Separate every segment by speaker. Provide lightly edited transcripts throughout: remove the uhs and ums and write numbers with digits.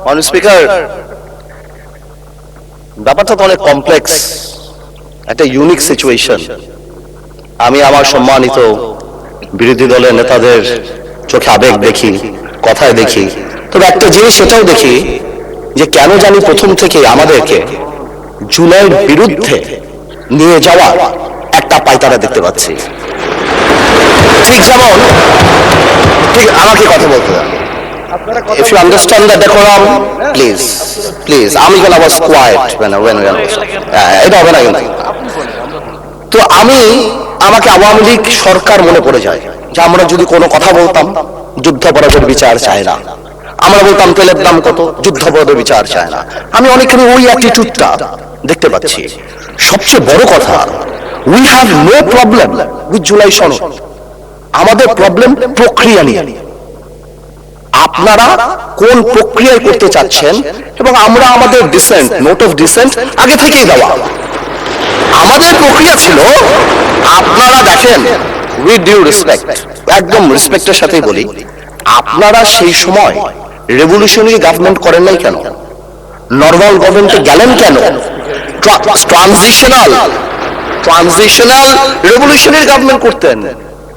Speaker 1: মাননীয় স্পিকার, ব্যাপারটা তো অনেক কমপ্লেক্স, একটা ইউনিক সিচুয়েশন। আমি আমার সম্মানিত বিরোধী দলের নেতাদের চোখে আবেগ দেখি, কথায় দেখি, তবে একটা জিনিস এটাও দেখি যে কেন জানি প্রথম থেকে আমাদেরকে জুলাইয়ের বিরুদ্ধে নিয়ে যাওয়া একটা পায়তারা দেখতে পাচ্ছি। ঠিক যেমন, ঠিক আমাকে কথা বলতে দাও। If you understand the decorum, please. I'm gonna was quiet when এটা হবে না কিন্তু। তো আমাকে আওয়ামী লীগ সরকার মনে পড়ে যায় যে আমরা যদি কোনো কথা বলতাম যুদ্ধাপরাধের বিচার চায় না, আমরা বলতাম তেলের দাম কত, যুদ্ধাপরাধের বিচার চায় না। আমি অনেকখানি ওই অ্যাটিটিউডটা দেখতে পাচ্ছি। সবচেয়ে বড় কথা, we have no problem with July সনদ। আমাদের প্রবলেম প্রক্রিয়া নিয়ে। আপনারা কোন প্রক্রিয়ায় করতে চাচ্ছেন এবং আমরা আমাদের ডিসেন্ট, নোট অফ ডিসেন্ট আগে থেকেই দেওয়া। আমাদের প্রক্রিয়া ছিল, আপনারা দেখেন, উইথ ডিউ রেসপেক্ট, একদম রেসপেক্টের সাথেই বলি, আপনারা সেই সময় রেভলিউশনারি গভর্নমেন্ট করেন নাই কেন? নর্মাল গভর্নমেন্টে গেলেন কেন? ট্রানজিশনাল রেভলিউশনারি গভর্নমেন্ট করতেন।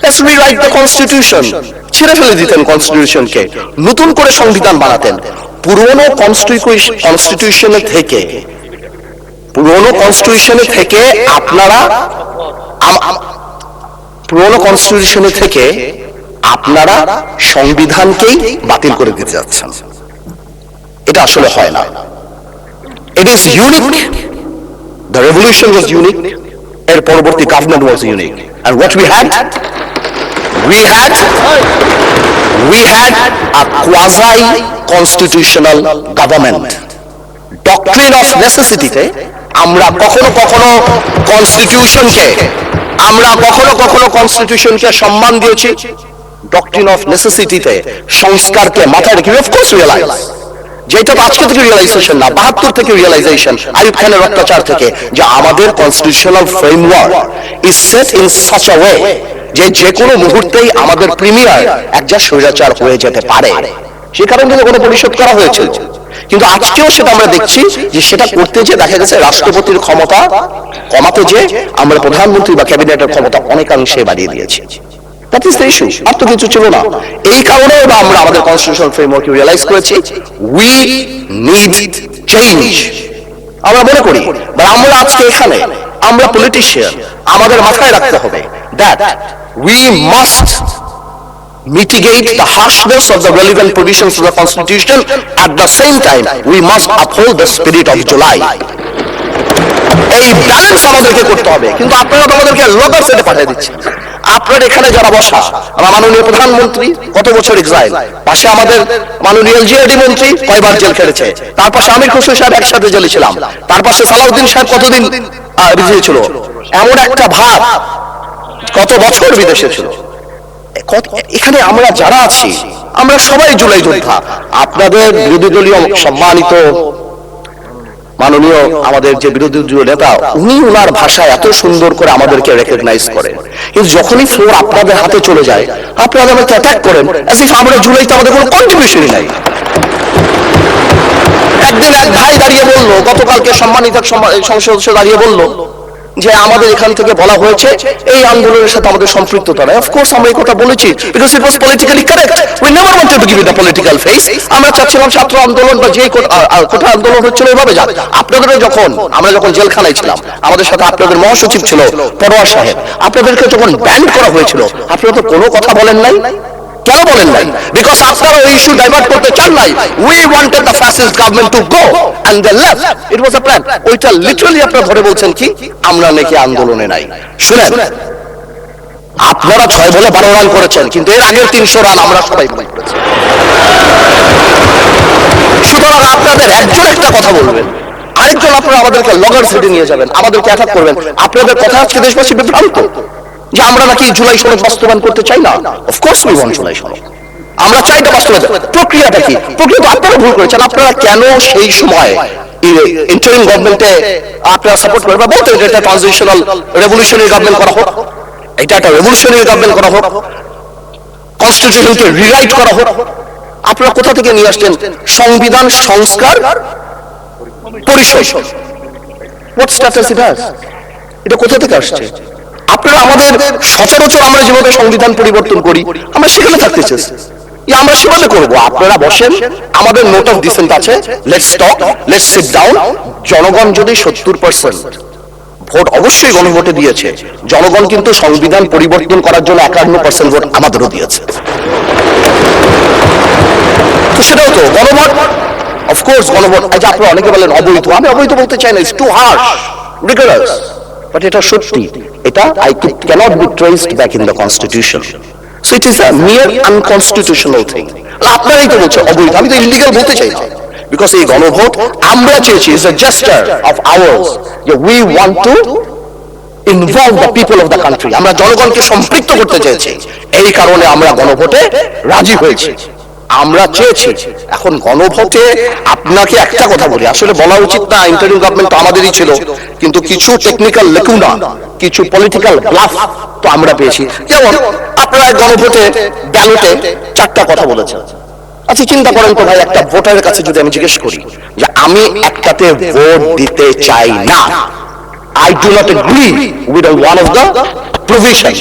Speaker 1: Let's rewrite the constitution. ছেড়ে ফেলে দিতেন কনস্টিটিউশনকে, নতুন করে সংবিধান বানাতেন। পুরনো কনস্টিটিউশনে আপনারা সংবিধানকেই বাতিল করে দিতে যাচ্ছেন। এটা আসলে হয় না। It is unique. The revolution was unique. এর পরবর্তী government was unique. And what we had a quasi-constitutional government. Doctrine of necessity তে আমরা কখনো কখনো কনস্টিটিউশনকে সম্মান দিয়েছি। ডক্ট্রিন অফ নেসেসিটিতে সংস্কারকে মাথায় রেখে অফ কোর্স রিয়েলাইজ, যেটা আজকে থেকে রিয়েলাইজেশন না, 72 থেকে রিয়েলাইজেশন, আইয়ুব খানের অত্যাচার থেকে, যে আমাদের constitutional framework is set in such a way যে কোনো মুহূর্তেই আমাদের প্রিমিয়ার একজন স্বৈরাচার হয়ে যেতে পারে। সে কারণে কোনো পরিশোধ করা হয়েছিল। কিন্তু আজকেও সেটা আমরা দেখছি যে সেটা করতে যে দেখা গেছে রাষ্ট্রপতির ক্ষমতা কমাতে যে আমরা প্রধানমন্ত্রী বা ক্যাবিনেটের ক্ষমতা অনেকাংশে বাড়িয়ে দিয়েছি। That is the issue. আর তো কিছু ছিল না। এই কারণে আমরা আমাদের কনস্টিটিউশনাল ফ্রেমওয়ার্ক রিয়েলাইজ করেছি উই নিড চেঞ্জ। আমরা মনে করি আমরা আজকে এখানে, আমরা পলিটিশিয়ান, আমাদের মাথায় রাখতে হবে that we must mitigate the harshness of the relevant provisions of the Constitution. At the same time, we must uphold the spirit of July. এই ব্যালেন্স আমাদেরকে করতে হবে। কিন্তু আপনারা তো আমাদেরকে লোকাল সেটে পাঠিয়ে দিচ্ছেন। আপনার এখানে যারা বসা, আমার মাননীয় প্রধানমন্ত্রী কত বছর এক্সাইল, পাশে আমাদের মাননীয় এলজিআরডি মন্ত্রী কয়বার জেল খেটেছে, তার পাশে আমির খসরু সাহেব একসাথে জেলে ছিলাম, তার পাশে সালাউদ্দিন সাহেব কতদিন বিদেশে ছিল, এমন একটা ভাব কত বছর বিদেশে ছিল। এখানে আমরা যারা আছি আমরা সবাই জুলাই যোদ্ধা। আপনাদের বিরোধী দলীয় সম্মানিত মাননীয় আমাদের যে বিরোধী দলীয় নেতা, উনি ওনার ভাষায় এত সুন্দর করে আমাদেরকে রেকগনাইজ করেন, কিন্তু যখনই ফ্লোর আপনাদের হাতে চলে যায় আপনারা আমাদেরকে অ্যাটাক করেন as if আমরা জুলাইতে আমাদের কোনো কন্ট্রিবিউশনই নাই। একদিন এক ভাই দাঁড়িয়ে বললো, গতকালকে সম্মানিত সংসদ সদস্য দাঁড়িয়ে বললো যে আমাদের এখান থেকে বলা হয়েছে এই আন্দোলনের সাথে আমাদের সম্পৃক্ততা নাই। অফকোর্স আমরা এই কথা বলেছি, because it was politically correct. We never wanted to give it a political face. আমরা চাচ্ছিলাম ছাত্র আন্দোলন বা যে কোটা আন্দোলন হচ্ছিল এভাবে যাক। আপনাদেরও আমরা যখন জেলখানায় ছিলাম, আমাদের সাথে আপনাদের মহাসচিব ছিল পরোয়ার সাহেব, আপনাদেরকে যখন ব্যান্ড করা হয়েছিল আপনারা তো কোনো কথা বলেন নাই। কেন বলেন নাই? বিকজ আপনারা ওই ইস্যু ডাইভার্ট করতে চান নাই। We wanted the fascist government to go and they left. It was a plan. ওইটা লিটারালি আপনারা ধরে বলছেন কি আমরা নাকি আন্দোলনে নাই। শুনেন, আপনারা 6 বলে 12 রান করেছেন, কিন্তু এর আগের 300 রান আমরা সবাই করেছি। সুতরাং আপনাদের একজন একটা কথা বলবেন, আরেকজন আপনারা আমাদেরকে লগর সেটে নিয়ে যাবেন, আমাদেরকে অ্যাটাক করবেন। আপনাদের কথা আজকে দেশবাসী বিভ্রান্ত যে আমরা নাকি জুলাই সনদ বাস্তবায়ন করতে চাই না। অফকোর্স উই ওয়ান্ট জুলাই সনদ, আমরা চাই এটা বাস্তবায়ন। প্রক্রিয়াটা কি? প্রক্রিয়া তো আপনারা ভুল করেছেন। আপনারা কেন সেই সময় ইন্টারিম গভর্নমেন্টে আপনারা সাপোর্ট করেন বা বলতেন এটা ট্রানজিশনাল রেভলিউশনারি গভর্নমেন্ট করা হোক, এটা একটা রেভলিউশনারি গভর্নমেন্ট করা হোক, কনস্টিটিউশনকে রিরাইট করা হোক। আপনারা কোথা থেকে নিয়ে আসছেন সংবিধান সংস্কার পরিষদ? What status it has? এটা কোথা থেকে আসছে? আপনারা আমাদের সচরাচর আমরা যেভাবে সংবিধান পরিবর্তন করি আমরা সেখানে থাকতে চাই, আমরা সেভাবে করবো। আপনারা বসেন, আমাদের নোট অফ ডিসেন্ট আছে, let's talk, let's sit down. জনগণ যদি 70% ভোট অবশ্যই গণভোটে দিয়েছে, জনগণ কিন্তু সংবিধান পরিবর্তন করার জন্য 51% ভোট আমাদেরও দিয়েছে। তো সেটাও তো গণভোট, অফকোর্স গণভোট। আজ আপনারা অনেকে বলেন অবৈধ, আমি অবৈধ বলতে চাই না, ইটস টু হার্শ, রিগরাস, বাট এটা সত্যি। এটা cannot be traced back in the constitution, so it is a mere unconstitutional thing. আপনারাই তো বলছেন অবৈধ, আমি তো ইলিগাল বলতে চাই না, বিকজ এই গণভোট আমরা চেয়েছি, is a gesture of ours, we want to involve the people of the country, আমরা জনগণকে সম্পৃক্ত করতে চেয়েছি, এই কারণে আমরা গণভোটে রাজি হয়েছি, আমরা চেয়েছি। এখন গণভোটে আপনাকে একটা কথা বলি, আসলে বলা উচিত না, ইন্টারিম গভর্নমেন্ট তো আমাদেরই ছিল, কিন্তু কিছু টেকনিক্যাল লেকুনা, কিছু পলিটিক্যাল ব্লাফ তো আমরা পেয়েছি। যেমন আপনারা গণভোটে ব্যালটে 4টা কথা বলেছেন। আচ্ছা চিন্তা করেন তো ভাই, একটা ভোটারের কাছে যদি আমি জিজ্ঞেস করি যে আমি একটাতে ভোট দিতে চাই না, I do not agree with one of the provision,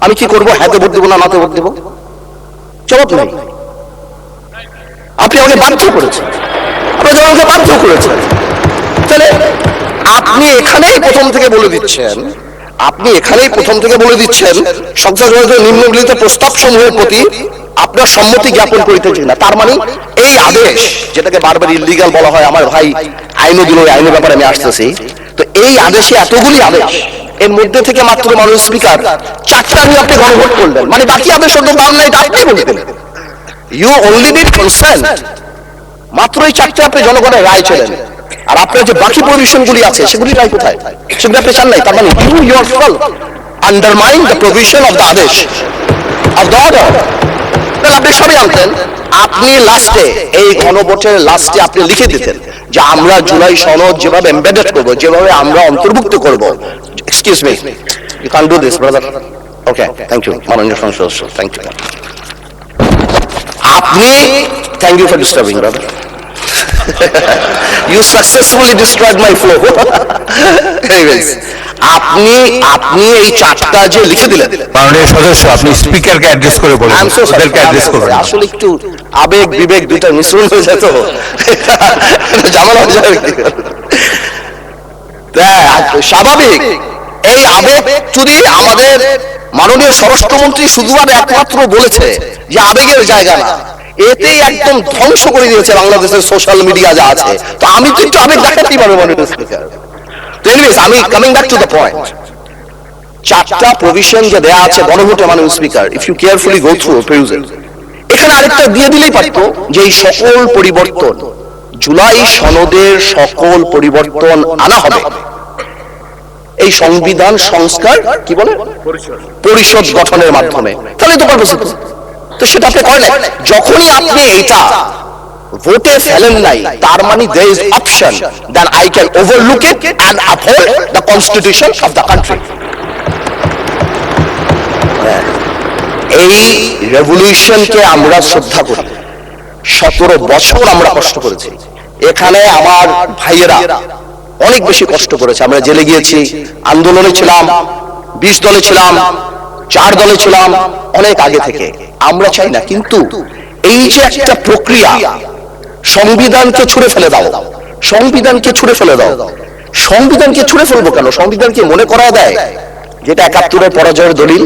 Speaker 1: আমি কি করবো? হাতে ভোট দেবো না নাতে ভোট দেবো? জবাব নেই। আপনি আমাকে বাধ্য করেছেন, আপনি আমাকে বাধ্য করেছেন, তাহলে আপনি এখানেই প্রথম থেকে বলে দিচ্ছেন, সংসদের নিম্নলিখিত প্রস্তাব সমূহের প্রতি আপনার সম্মতি জ্ঞাপন করিতেছি না। তার মানে এই আদেশ, যেটাকে বারবার ইলিগাল বলা হয়, আমার ভাই আইনও দিল, ওই আইনের ব্যাপারে আমি আসতেছি, তো এই আদেশে এতগুলি আদেশ, এর মধ্যে থেকে মাত্র মাননীয় স্পিকার 4টা নিয়ে আপনি গণভোট করলেন, মানে বাকি আদেশ অন্য দাম নাই, এটা আপনি বলে দিলেন। You only need consent, মাত্র এই 4টা আপনি জনগণের রায় ছিলেন, আর আপনার যে বাকি প্রভিশন গুলি আছে সেগুলি রায় কোথায়? সেগুলি আপনি চান নাই। তার মানে you yourself undermine the provision of the আদেশ of the order। তাহলে আপনি সবই জানতেন, আপনি লাস্টে এই গণভোটের লাস্টে আপনি লিখে দিতেন যে আমরা জুলাই সনদ যেভাবে এমবেডেড করবো, যেভাবে আমরা অন্তর্ভুক্ত করবো। Excuse me, you can't do this brother. Okay, thank you মাননীয় সংসদ সদস্য, thank you। আপনি, thank you for disturbing brother, you successfully destroyed my flow। Anyways, আপনি এই 4টা যে লিখে দিলেন,
Speaker 2: মাননীয় সদস্য আপনি স্পিকারকে অ্যাড্রেস করে বলুন, ওদেরকে অ্যাড্রেস করবেন।
Speaker 1: আসলে একটু আবেগ বিবেক দুইটা মিশ্রণ হয়ে যায়, তো ঝামেলা হয়ে যায়। স্বাভাবিক, এই আবেগ যদি আমাদের মাননীয় স্বরাষ্ট্রমন্ত্রী শুধু আর একমাত্র বলেছে যে আবেগের জায়গা না, এতেই একদম ধ্বংস করে দিয়েছে বাংলাদেশের সোশ্যাল মিডিয়া যা আছে, তো আমি তো একটু আবেগ দেখাতেই পারবো মাননীয় স্পিকার। তো এনিওয়েজ, আমি coming back to the point, 4টা প্রভিশন যে দেয়া আছে গণভোটে মাননীয় speaker, if you carefully go through page it, এখানে আরেকটা দিয়ে দিলেই পারতো যে এই সকল পরিবর্তন, জুলাই সনদের সকল পরিবর্তন আনা হবে এই সংবিধান সংস্কার কি বলে পরিষদ গঠনের মাধ্যমে, তাহলে তো পারবো। তো সেটা আপনি করেন, যখনই আপনি এইটা ভোটে ফেলেন নাই, তার মানে there is option that I can overlook it and uphold the constitution of the country। এই রেভলিউশনকে আমরা শ্রদ্ধা করি, 17 বছর আমরা কষ্ট করেছি, এখানে আমার ভাইয়েরা অনেক বেশি কষ্ট করেছে, আমরা জেলে গিয়েছি, আন্দোলনে ছিলাম, 20 দলে ছিলাম, 4 দলে ছিলাম, অনেক আগে থেকে। আমরা চাই না, কিন্তু এই যে একটা প্রক্রিয়া, সংবিধানকে ছুঁড়ে ফেলে দাও, সংবিধানকে ছুঁড়ে ফেলে দাও, সংবিধানকে ছুঁড়ে ফেলবো কেন? সংবিধানকে মনে করা দেয় যেটা 71-এর পরাজয়ের দলিল।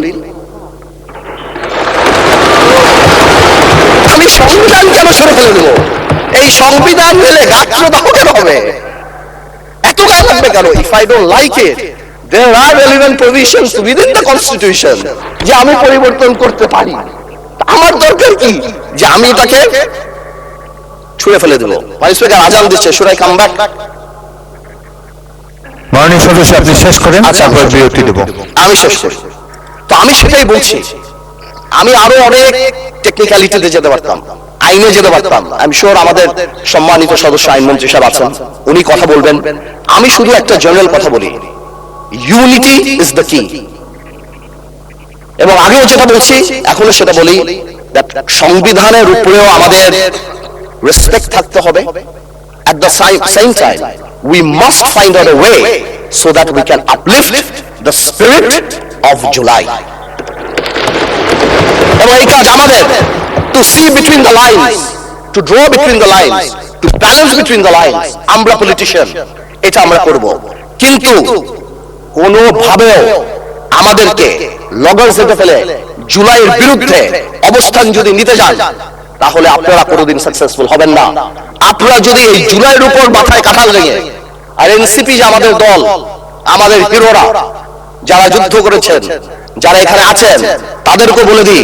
Speaker 1: আমি সংবিধান কেন ছুঁড়ে ফেলে দেবো? এই সংবিধান মেলে গাত্র দাহ কেন হবে? এত গায়ে লাগবে কেন? If I don't like it, there are relevant provisions within the constitution যে আমি পরিবর্তন করতে পারি। আমার দরকার কি যে আমি এটাকে ছুঁড়ে ফেলে দেবো? ভাইস স্পিকার আজান দিচ্ছে, should I come back?
Speaker 2: মাননীয় সদস্য আপনি শেষ করেন, তারপর বিরতি দেব।
Speaker 1: আমি শেষ করি। তো আমি সেটাই বলছি, আমি আরো অনেক টেকনিক্যালিটিতে যেতে পারতাম, আইনে যেতে পারতাম। আমি শিওর আমাদের সম্মানিত সদস্য আইনমন্ত্রী সাহেব আছেন, উনি কথা বলবেন। আমি শুধু একটা জেনারেল কথা বলি, ইউনিটি ইজ দ্য কি। এবং আগেও যেটা বলছি এখনো সেটা বলি, that সংবিধানের উপরেও আমাদের রেসপেক্ট থাকতে হবে। At the same time, we must find out a way so that we can uplift the spirit of July. এবং এই কাজ আমাদের, to see between the lines, to draw between the lines, to balance between the lines. আমরা politician, এটা আমরা করব, কিন্তু কোনোভাবেও আমাদেরকে লগর সেটে ফেলে জুলাইয়ের বিরুদ্ধে অবস্থান যদি নিতে যান, তাহলে আপনারা কোনোদিন সাকসেসফুল হবেন না। আপনারা যদি এই জুলাইয়ের উপর মাথায় কাঁঠাল লেগে, আর এনসিপি যে আমাদের দল, আমাদের হিরোরা যারা যুদ্ধ করেছেন, যারা এখানে আছেন, তাদেরকে বলে দিই,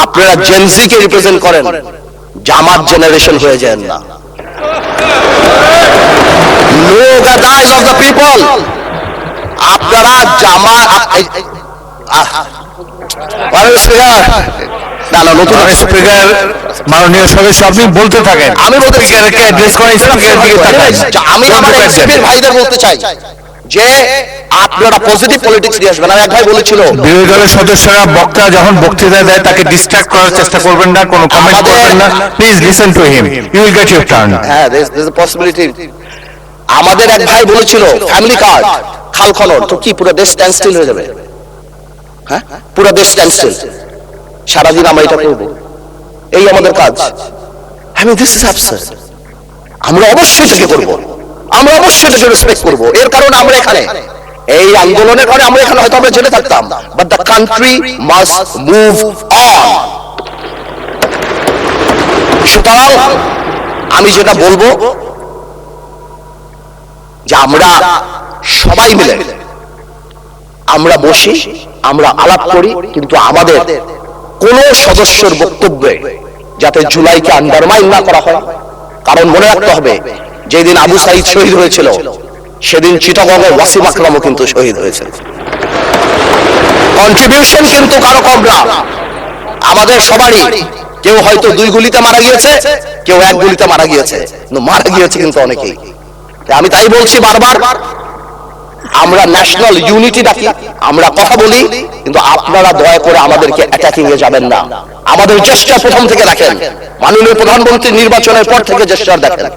Speaker 1: আপনারা জেনজি কে রিপ্রেজেন্ট করেন, জামাত জেনারেশন হয়ে যান না। Know the rise of the people. আপনারা জামাত
Speaker 2: স্পিকার, মাননীয় সদস্য, আপনি বলতে থাকেন,
Speaker 1: আমি বলতে
Speaker 2: স্পিকারকে অ্যাড্রেস করেন, স্পিকারের দিকে তাকান।
Speaker 1: আমি আমার এনসিপির ভাইদের বলতে চাই যে আপনারা পজিটিভ পলিটিক্স নিয়ে আসবেন। এক ভাই বলেছিল,
Speaker 2: বিরোধী দলের সদস্যরা বক্তা যখন বক্তৃতা দেয় তাকে ডিস্ট্রাক্ট করার চেষ্টা করবেন না, কোনো কমেন্ট করবেন না, please listen to him, you will get your turn.
Speaker 1: হ্যাঁ, there is a possibility। আমাদের এক ভাই বলেছিল ফ্যামিলি কার্ড, খাল খনন, তো কি পুরো দেশ স্ট্যান্ড স্টিল হয়ে যাবে? হ্যাঁ, পুরো দেশ স্ট্যান্ড স্টিল, সারাদিন আমরা এটা করব, এই আমাদের কাজ। This is absurd. আমরা অবশ্যই এটাকে করব, আমরা অবশ্যই এটাকে রেসপেক্ট করব। এর কারণে আমরা এখানে এই আন্দোলনের কারণে আমরা এখানে হয়তো আমরা জেলে থাকতাম, but the country must move on. সুতরাং আমি যেটা বলবো যে আমরা সবাই মিলে আমরা বসি, আমরা আলাপ করি, কিন্তু আমাদের কোন সদস্যের বক্তব্যে যাতে জুলাইকে আন্ডারমাইন না করা হয়। কারণ মনে রাখতে হবে, যেদিন আবু সাইদ শহীদ হয়েছিল, সেদিন চিটাগংয়ে ওয়াসিম আকরামও কিন্তু শহীদ হয়েছে। কন্ট্রিবিউশন কিন্তু কারো কম না, আমাদের সবারই। কেউ হয়তো 2 গুলিতে মারা গিয়েছে, কেউ 1 গুলিতে মারা গিয়েছে, কিন্তু মারা গিয়েছে কিন্তু অনেকেই। আমি তাই বলছি বারবার, আমরা ন্যাশনাল ইউনিটি ডাকি, আমরা কথা বলি, কিন্তু আপনারা দয়া করে আমাদেরকে অ্যাটাকিং এ যাবেন না। আমাদের জেস্টার প্রথম থেকে দেখেন, মাননীয় প্রধানমন্ত্রী নির্বাচনের পর থেকে জেস্টার দেখেন,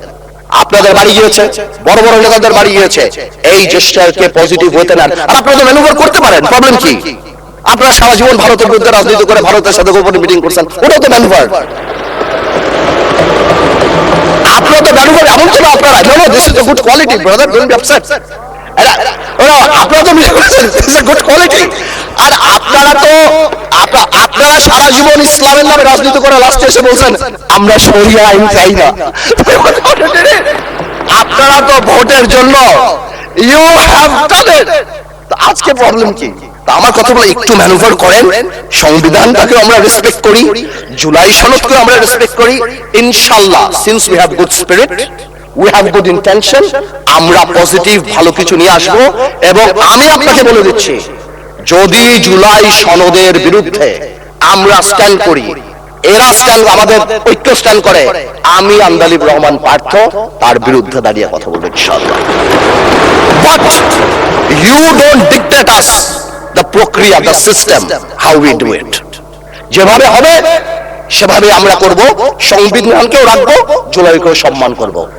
Speaker 1: আপনাদের বাড়ি গিয়েছে, বড় বড় নেতাদের বাড়ি গিয়েছে, এই জেস্টারকে পজিটিভ হতে নেন। আর আপনারা ম্যানুভার করতে পারেন, প্রবলেম কি? আপনারা সারা জীবন ভারতের বিরুদ্ধে রাজনীতি করে ভারতের সাথে গোপনে মিটিং করছেন, ওটাও তো ম্যানুভার। আপনারা তো ম্যানুভার, এমন তো না আপনারা, no no, this is a good quality brother, don't be upset. আপনারা তো মিলে করেছেন, this is a good quality. আর আপনারা সারা জীবন ইসলামের নামে রাজনীতি করে লাস্টে এসে বলছেন আমরা শরিয়া আইন চাই না। আপনারা তো ভোটের জন্য ইউ হ্যাভ ডান ইট। আজকে প্রবলেম কি? আমার কথা বলে একটু ম্যানুভার করেন, সংবিধানটাকে আমরা রেসপেক্ট করি, জুলাই সনদকে আমরা রেসপেক্ট করি। ইনশাআল্লাহ, since we have good spirit, we have good intention, আমরা পজিটিভ ভালো কিছু নিয়ে আসবো। এবং আমি আপনাকে বলে দিচ্ছি, যদি জুলাই সনদের বিরুদ্ধে আমরা স্ট্যান্ড করি, এরা স্ট্যান্ড, আমাদের ঐক্য স্ট্যান্ড করে, আমি আন্দালিব রহমান পার্থ তার বিরুদ্ধে দাঁড়িয়ে কথা বলবো ইনশাআল্লাহ। But you don't dictate us the প্রক্রিয়া, the system, how we do it. যেভাবে হবে সেভাবে আমরা করব, সংবিধানকেও রাখবো, জুলাইকেও সম্মান করব।